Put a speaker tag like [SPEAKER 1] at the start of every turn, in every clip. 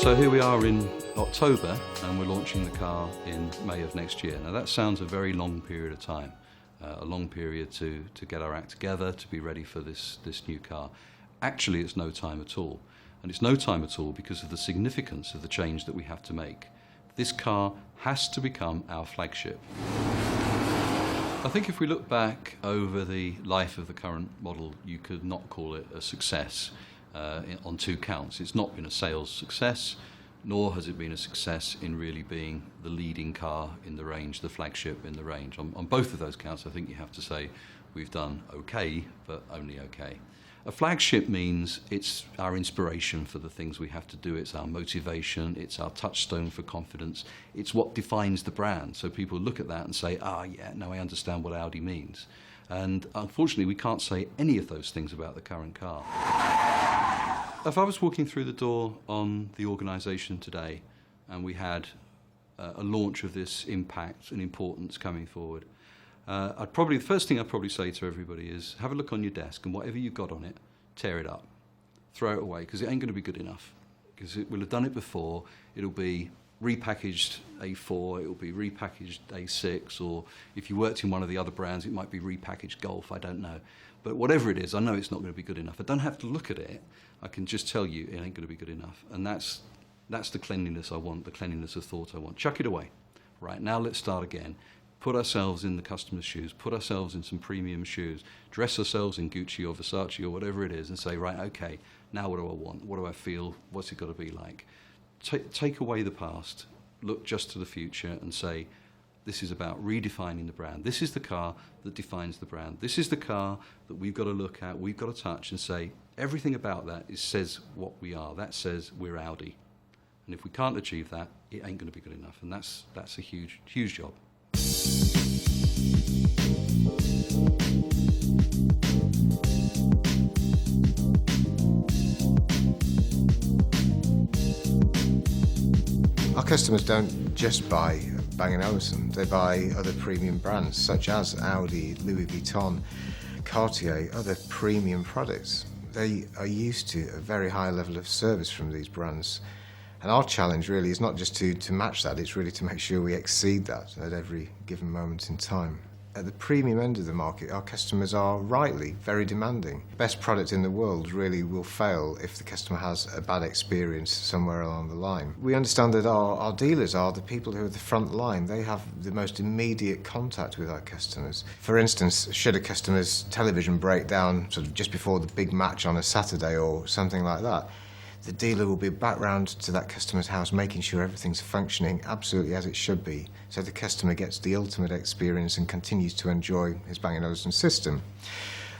[SPEAKER 1] So here we are in October and we're launching the car in May of next year. Now that sounds a very long period of time, a long period to get our act together, to be ready for this new car. Actually, it's no time at all. And it's no time at all because of the significance of the change that we have to make. This car has to become our flagship. I think if we look back over the life of the current model, you could not call it a success on two counts. It's not been a sales success, nor has it been a success in really being the leading car in the range, the flagship in the range. On both of those counts, I think you have to say we've done okay, but only okay. A flagship means it's our inspiration for the things we have to do, it's our motivation, it's our touchstone for confidence, it's what defines the brand. So people look at that and say, yeah, now I understand what Audi means. And unfortunately, we can't say any of those things about the current car. If I was walking through the door on the organisation today and we had a launch of this impact and importance coming forward, the first thing I'd probably say to everybody is have a look on your desk and whatever you've got on it, tear it up, throw it away, because it ain't going to be good enough. Because it will have done it before, it'll be repackaged A4, it'll be repackaged A6, or if you worked in one of the other brands, it might be repackaged Golf, I don't know. But whatever it is, I know it's not going to be good enough. I don't have to look at it, I can just tell you it ain't going to be good enough. And that's the cleanliness I want, the cleanliness of thought I want. Chuck it away. Right, now let's start again. Put ourselves in the customer's shoes, put ourselves in some premium shoes, dress ourselves in Gucci or Versace or whatever it is and say, right, okay, now what do I want? What do I feel? What's it got to be like? Take away the past, look just to the future and say, this is about redefining the brand. This is the car that defines the brand. This is the car that we've got to look at, we've got to touch and say, everything about that says what we are. That says we're Audi. And if we can't achieve that, it ain't going to be good enough. And that's a huge, huge job.
[SPEAKER 2] Our customers don't just buy Bang & Olufsen, they buy other premium brands such as Audi, Louis Vuitton, Cartier, other premium products. They are used to a very high level of service from these brands. And our challenge really is not just to match that, it's really to make sure we exceed that at every given moment in time. At the premium end of the market, our customers are rightly very demanding. Best product in the world really will fail if the customer has a bad experience somewhere along the line. We understand that our dealers are the people who are the front line. They have the most immediate contact with our customers. For instance, should a customer's television break down sort of just before the big match on a Saturday or something like that, the dealer will be back round to that customer's house making sure everything's functioning absolutely as it should be, so the customer gets the ultimate experience and continues to enjoy his Bang & Olufsen system.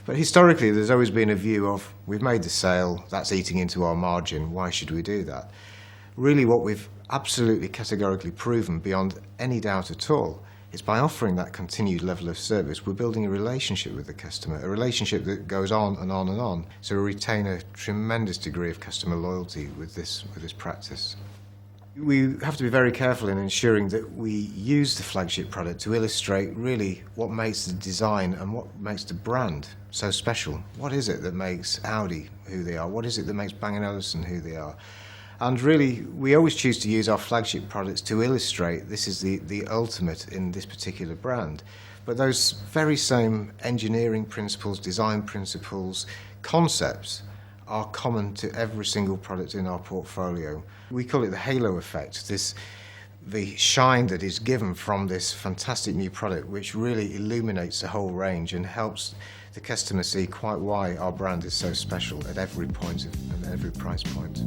[SPEAKER 2] But historically there's always been a view of, we've made the sale, that's eating into our margin, why should we do that? Really what we've absolutely categorically proven beyond any doubt at all is by offering that continued level of service, we're building a relationship with the customer, a relationship that goes on and on and on. So we retain a tremendous degree of customer loyalty with this practice. We have to be very careful in ensuring that we use the flagship product to illustrate really what makes the design and what makes the brand so special. What is it that makes Audi who they are? What is it that makes Bang & Olufsen who they are? And really, we always choose to use our flagship products to illustrate this is the ultimate in this particular brand. But those very same engineering principles, design principles, concepts are common to every single product in our portfolio. We call it the halo effect, the shine that is given from this fantastic new product, which really illuminates the whole range and helps the customer see quite why our brand is so special at every point and every price point.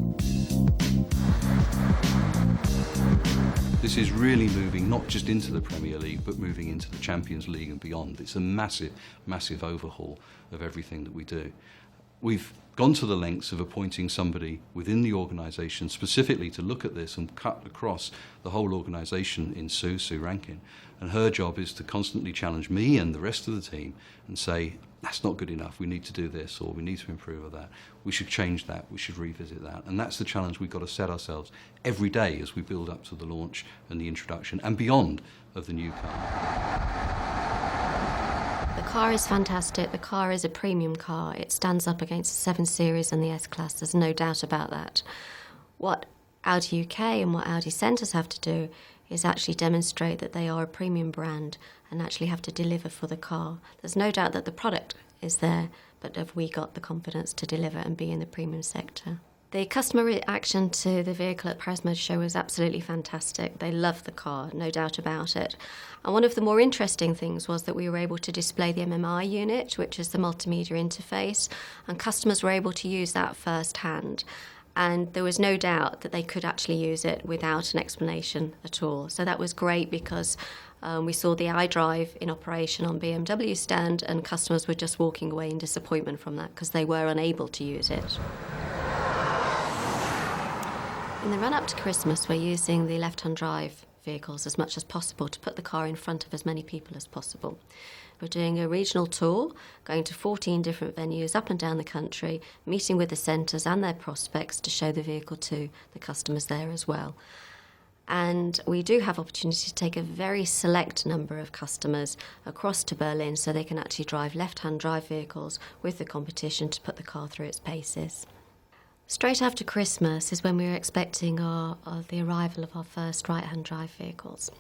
[SPEAKER 1] This is really moving not just into the Premier League, but moving into the Champions League and beyond. It's a massive, massive overhaul of everything that we do. We've gone to the lengths of appointing somebody within the organisation specifically to look at this and cut across the whole organisation in Sue Rankin. And her job is to constantly challenge me and the rest of the team and say, that's not good enough, we need to do this, or we need to improve on that. We should change that, we should revisit that. And that's the challenge we've got to set ourselves every day as we build up to the launch and the introduction and beyond of the new car.
[SPEAKER 3] The car is fantastic. The car is a premium car. It stands up against the 7 Series and the S-Class. There's no doubt about that. What Audi UK and what Audi centres have to do is actually demonstrate that they are a premium brand and actually have to deliver for the car. There's no doubt that the product is there, but have we got the confidence to deliver and be in the premium sector? The customer reaction to the vehicle at Paris Motor Show was absolutely fantastic. They loved the car, no doubt about it. And one of the more interesting things was that we were able to display the MMI unit, which is the multimedia interface, and customers were able to use that firsthand. And there was no doubt that they could actually use it without an explanation at all. So that was great because we saw the iDrive in operation on BMW stand, and customers were just walking away in disappointment from that because they were unable to use it. In the run-up to Christmas, we're using the left-hand drive vehicles as much as possible to put the car in front of as many people as possible. We're doing a regional tour, going to 14 different venues up and down the country, meeting with the centres and their prospects to show the vehicle to the customers there as well. And we do have opportunity to take a very select number of customers across to Berlin so they can actually drive left-hand drive vehicles with the competition to put the car through its paces. Straight after Christmas is when we were expecting the arrival of our first right-hand drive vehicles.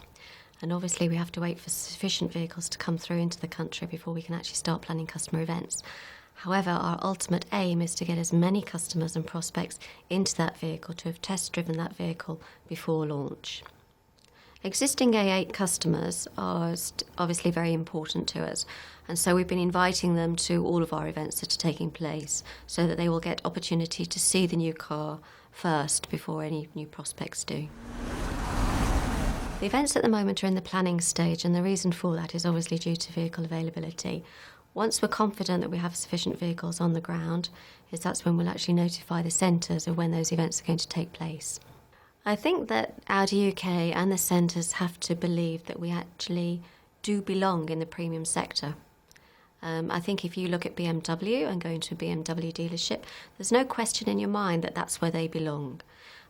[SPEAKER 3] And obviously we have to wait for sufficient vehicles to come through into the country before we can actually start planning customer events. However, our ultimate aim is to get as many customers and prospects into that vehicle to have test-driven that vehicle before launch. Existing A8 customers are obviously very important to us, and so we've been inviting them to all of our events that are taking place so that they will get opportunity to see the new car first before any new prospects do. The events at the moment are in the planning stage, and the reason for that is obviously due to vehicle availability. Once we're confident that we have sufficient vehicles on the ground, that's when we'll actually notify the centres of when those events are going to take place. I think that Audi UK and the centres have to believe that we actually do belong in the premium sector. I think if you look at BMW and go into a BMW dealership, there's no question in your mind that that's where they belong.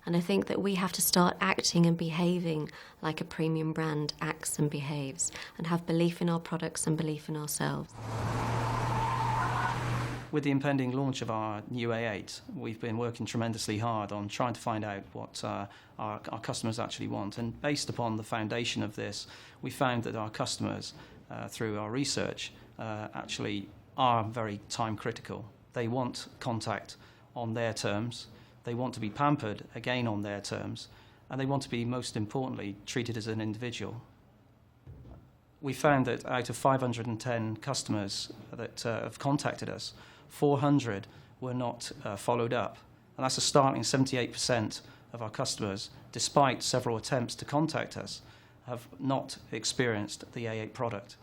[SPEAKER 3] And I think that we have to start acting and behaving like a premium brand acts and behaves, and have belief in our products and belief in ourselves.
[SPEAKER 4] With the impending launch of our new A8, we've been working tremendously hard on trying to find out what our customers actually want. And based upon the foundation of this, we found that our customers, through our research, actually are very time critical. They want contact on their terms, they want to be pampered, again on their terms, and they want to be, most importantly, treated as an individual. We found that out of 510 customers that have contacted us, 400 were not followed up. And that's a startling 78% of our customers, despite several attempts to contact us, have not experienced the A8 product.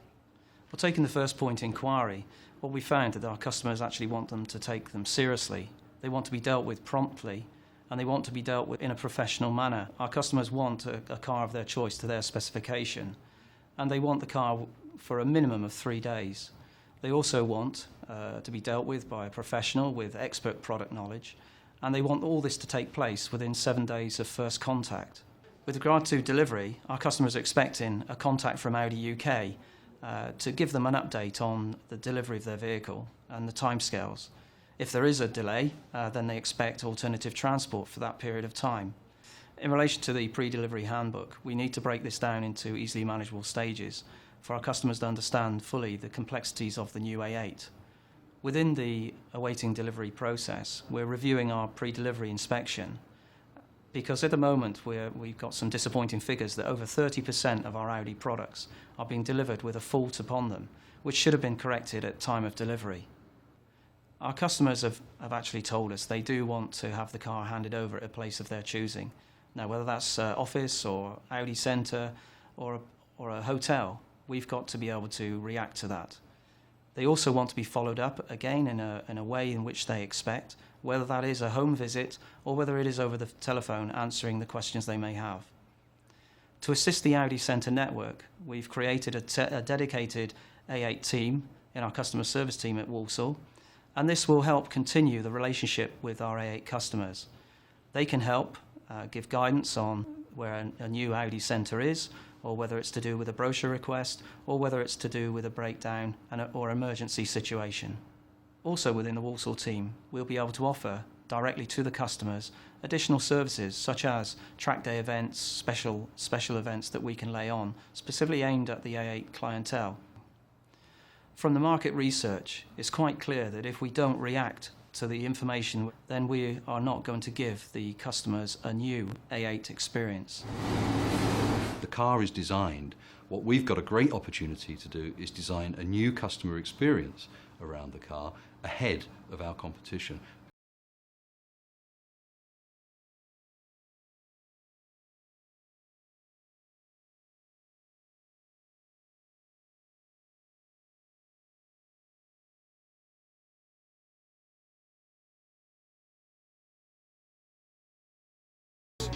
[SPEAKER 4] Well, taking the first point, inquiry, what we found that our customers actually want them to take them seriously. They want to be dealt with promptly, and they want to be dealt with in a professional manner. Our customers want a car of their choice to their specification, and they want the car for a minimum of 3 days. They also want to be dealt with by a professional with expert product knowledge, and they want all this to take place within 7 days of first contact. With regard to delivery, our customers are expecting a contact from Audi UK to give them an update on the delivery of their vehicle and the timescales. If there is a delay, then they expect alternative transport for that period of time. In relation to the pre-delivery handbook, we need to break this down into easily manageable stages for our customers to understand fully the complexities of the new A8. Within the awaiting delivery process, we're reviewing our pre-delivery inspection, because at the moment we've got some disappointing figures that over 30% of our Audi products are being delivered with a fault upon them, which should have been corrected at time of delivery. Our customers have actually told us they do want to have the car handed over at a place of their choosing. Now, whether that's office or Audi Centre or a hotel, we've got to be able to react to that. They also want to be followed up, again, in a way in which they expect, whether that is a home visit or whether it is over the telephone answering the questions they may have. To assist the Audi Centre network, we've created a dedicated A8 team in our customer service team at Walsall, and this will help continue the relationship with our A8 customers. They can help give guidance on where a new Audi Centre is, or whether it's to do with a brochure request, or whether it's to do with a breakdown or emergency situation. Also within the Walsall team, we'll be able to offer directly to the customers additional services such as track day events, special events that we can lay on, specifically aimed at the A8 clientele. From the market research, it's quite clear that if we don't react to the information, then we are not going to give the customers a new A8 experience.
[SPEAKER 1] The car is designed. What we've got a great opportunity to do is design a new customer experience around the car ahead of our competition.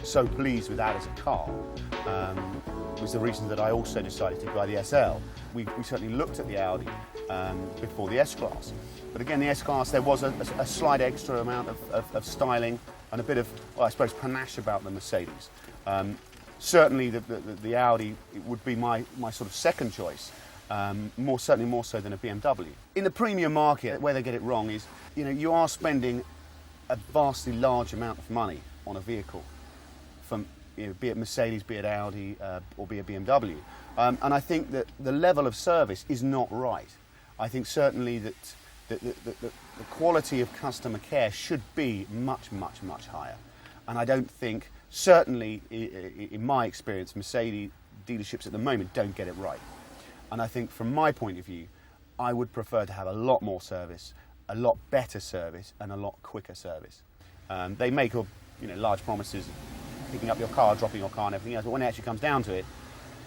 [SPEAKER 5] So pleased with that as a car was the reason that I also decided to buy the SL. We certainly looked at the Audi before the S-Class, but again the S-Class, there was a slight extra amount of styling and a bit of, well, I suppose, panache about the Mercedes. Certainly the Audi would be my sort of second choice, certainly more so than a BMW. In the premium market, where they get it wrong is, you are spending a vastly large amount of money on a vehicle, from be it Mercedes, be it Audi, or be it BMW. And I think that the level of service is not right. I think certainly that the quality of customer care should be much, much, much higher. And I don't think, certainly in my experience, Mercedes dealerships at the moment don't get it right. And I think from my point of view, I would prefer to have a lot more service, a lot better service, and a lot quicker service. They make large promises, picking up your car, dropping your car and everything else, but when it actually comes down to it,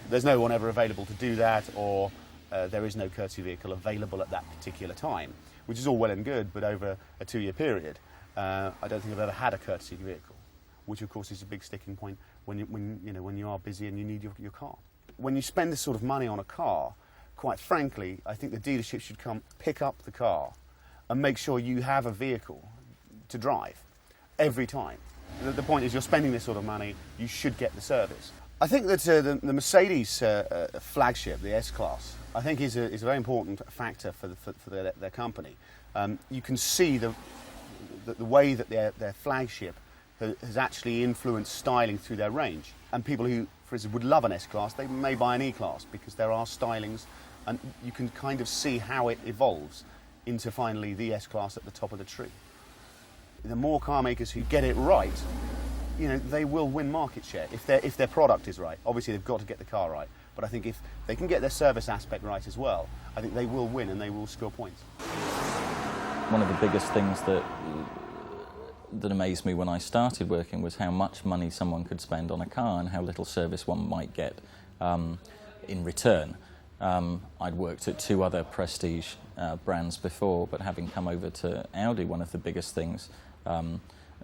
[SPEAKER 5] there's no one ever available to do that, or there is no courtesy vehicle available at that particular time, which is all well and good, but over a 2-year period, I don't think I've ever had a courtesy vehicle, which of course is a big sticking point when you are busy and you need your car. When you spend this sort of money on a car, quite frankly, I think the dealership should come pick up the car and make sure you have a vehicle to drive every time. The point is, you're spending this sort of money, you should get the service. I think that the Mercedes flagship, the S-Class, I think is a very important factor for their company. You can see the way that their flagship has actually influenced styling through their range. And people who, for instance, would love an S-Class, they may buy an E-Class because there are stylings, and you can kind of see how it evolves into finally the S-Class at the top of the tree. The more car makers who get it right, they will win market share if their product is right. Obviously, they've got to get the car right, but I think if they can get their service aspect right as well, I think they will win and they will score points.
[SPEAKER 6] One of the biggest things that amazed me when I started working was how much money someone could spend on a car and how little service one might get in return. I'd worked at 2 other prestige brands before, but having come over to Audi, one of the biggest things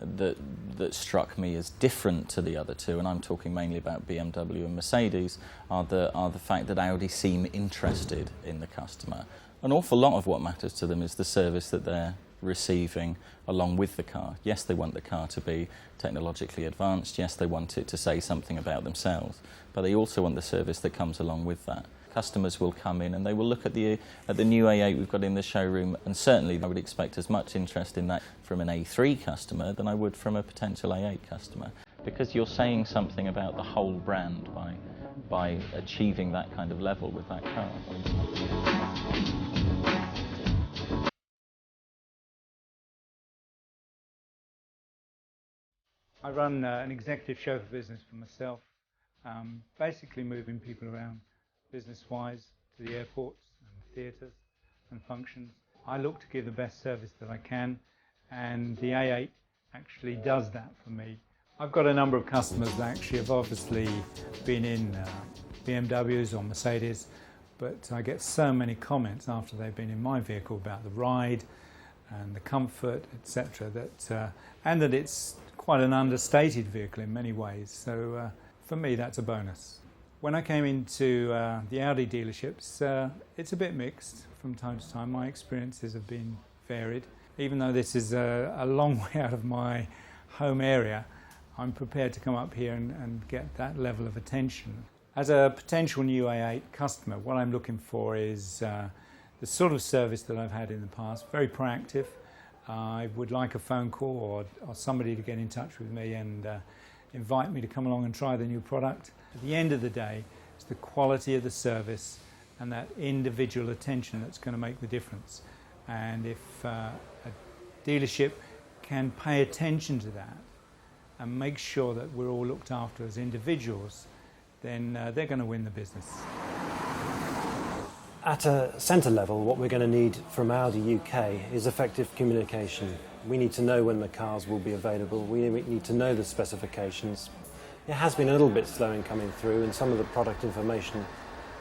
[SPEAKER 6] that struck me as different to the other 2, and I'm talking mainly about BMW and Mercedes, are the fact that Audi seem interested in the customer. An awful lot of what matters to them is the service that they're receiving along with the car. Yes, they want the car to be technologically advanced. Yes, they want it to say something about themselves, but they also want the service that comes along with that. Customers will come in and they will look at the new A8 we've got in the showroom, and certainly I would expect as much interest in that from an A3 customer than I would from a potential A8 customer, because you're saying something about the whole brand by achieving that kind of level with that car.
[SPEAKER 7] I run an executive chauffeur business for myself, basically moving people around business-wise to the airports and theatres and functions. I look to give the best service that I can, and the A8 actually does that for me. I've got a number of customers that actually have obviously been in BMWs or Mercedes, but I get so many comments after they've been in my vehicle about the ride and the comfort, etc., and that it's quite an understated vehicle in many ways. So for me, that's a bonus. When I came into the Audi dealerships, it's a bit mixed from time to time. My experiences have been varied. Even though this is a long way out of my home area, I'm prepared to come up here and get that level of attention. As a potential new A8 customer, what I'm looking for is the sort of service that I've had in the past, very proactive, I would like a phone call or somebody to get in touch with me and invite me to come along and try the new product. At the end of the day, it's the quality of the service and that individual attention that's going to make the difference. And if a dealership can pay attention to that and make sure that we're all looked after as individuals, then they're going to win the business.
[SPEAKER 8] At a centre level, what we're going to need from Audi UK is effective communication. We need to know when the cars will be available. We need to know the specifications. It has been a little bit slow in coming through, and some of the product information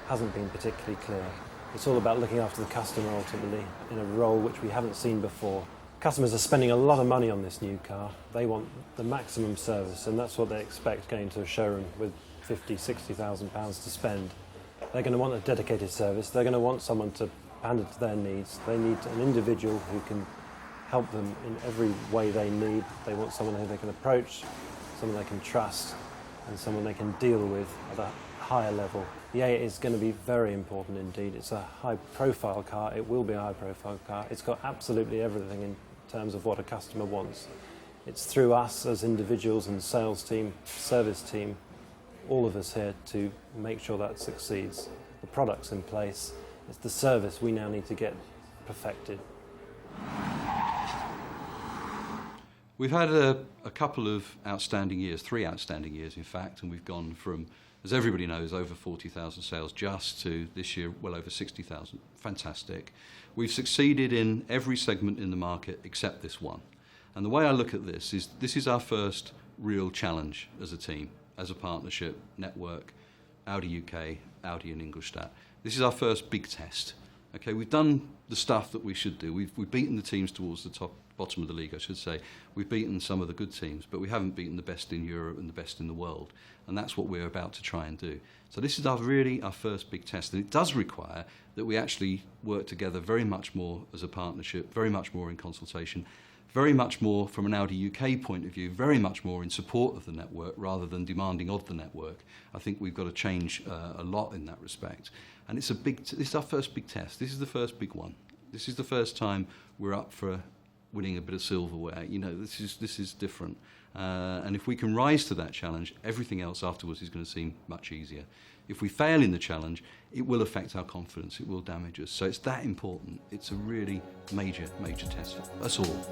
[SPEAKER 8] hasn't been particularly clear. It's all about looking after the customer ultimately in a role which we haven't seen before. Customers are spending a lot of money on this new car. They want the maximum service, and that's what they expect going to a showroom with £50,000–60,000 to spend. They're going to want a dedicated service. They're going to want someone to pander to their needs. They need an individual who can help them in every way they need. They want someone who they can approach, someone they can trust, and someone they can deal with at a higher level. The A8 is going to be very important indeed. It's a high-profile car. It will be a high-profile car. It's got absolutely everything in terms of what a customer wants. It's through us as individuals and sales team, service team, all of us here to make sure that succeeds. The product's in place. It's the service we now need to get perfected.
[SPEAKER 1] We've had a couple of outstanding years, 3 outstanding years in fact, and we've gone from, as everybody knows, over 40,000 sales just to this year well over 60,000. Fantastic. We've succeeded in every segment in the market except this one. And the way I look at this is our first real challenge as a team, as a partnership, network, Audi UK, Audi and Ingolstadt. This is our first big test. Okay, we've done the stuff that we should do. We've beaten the teams towards the bottom of the league, I should say. We've beaten some of the good teams, but we haven't beaten the best in Europe and the best in the world. And that's what we're about to try and do. So this is really our first big test. And it does require that we actually work together very much more as a partnership, very much more in consultation, very much more from an Audi UK point of view, very much more in support of the network rather than demanding of the network. I think we've got to change a lot in that respect. And this is our first big test. This is the first big one. This is the first time we're up for winning a bit of silverware. You know, this is different. And if we can rise to that challenge, everything else afterwards is going to seem much easier. If we fail in the challenge, it will affect our confidence, it will damage us. So it's that important. It's a really major, major test for us all.